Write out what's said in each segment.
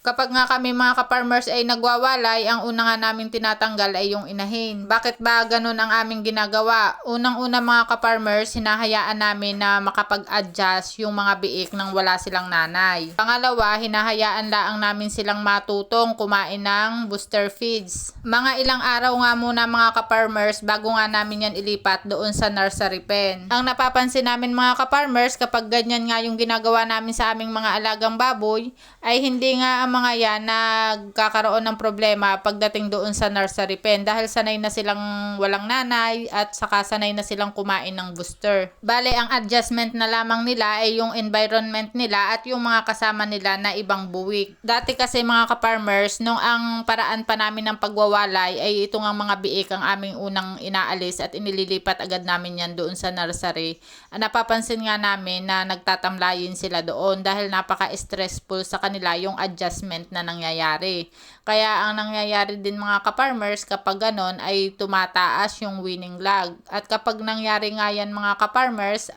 Kapag nga kami mga ka-farmers ay nagwawalay, ang una nga namin tinatanggal ay yung inahin. Bakit ba ganun ang aming ginagawa? Unang-una mga ka-farmers, hinahayaan namin na makapag-adjust yung mga biik nang wala silang nanay. Pangalawa, hinahayaan laang namin silang matutong kumain ng booster feeds. Mga ilang araw nga muna mga ka-farmers bago nga namin yan ilipat doon sa nursery pen. Ang napapansin namin mga ka-farmers, kapag ganyan nga yung ginagawa namin sa aming mga alagang baboy, ay hindi nga mga yan nagkakaroon ng problema pagdating doon sa nursery pen dahil sanay na silang walang nanay at saka sanay na silang kumain ng booster. Bale, ang adjustment na lamang nila ay yung environment nila at yung mga kasama nila na ibang buwik. Dati kasi mga ka-farmers, nung ang paraan pa namin ng pagwawalay ay ito nga mga biik ang aming unang inaalis at inililipat agad namin yan doon sa nursery. Napapansin nga namin na nagtatamlayin sila doon dahil napaka-stressful sa kanila yung adjustment na nangyayari. Kaya ang nangyayari din mga ka-farmers kapag ganon ay tumataas yung winning log. At kapag nangyari nga yan mga ka-farmers,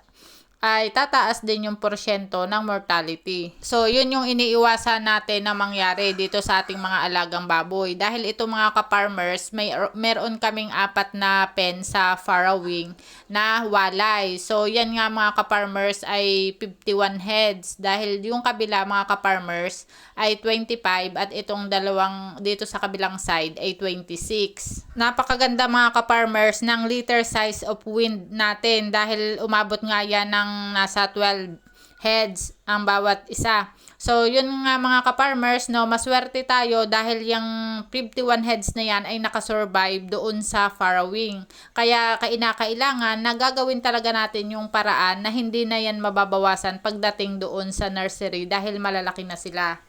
ay tataas din yung porsyento ng mortality. So, yun yung iniiwasan natin na mangyari dito sa ating mga alagang baboy. Dahil ito mga ka-farmers, meron kaming 4 na pen sa farrowing na walay. So, yan nga mga ka-farmers ay 51 heads. Dahil yung kabila mga ka-farmers ay 25 at itong dalawang dito sa kabilang side ay 26. Napakaganda mga ka-farmers ng liter size of wind natin dahil umabot nga yan ng nasa 12 heads ang bawat isa. So, yun nga mga ka-farmers, no, maswerte tayo dahil yung 51 heads na yan ay nakasurvive doon sa farrowing. Kaya kailangan na gagawin talaga natin yung paraan na hindi na yan mababawasan pagdating doon sa nursery dahil malalaki na sila.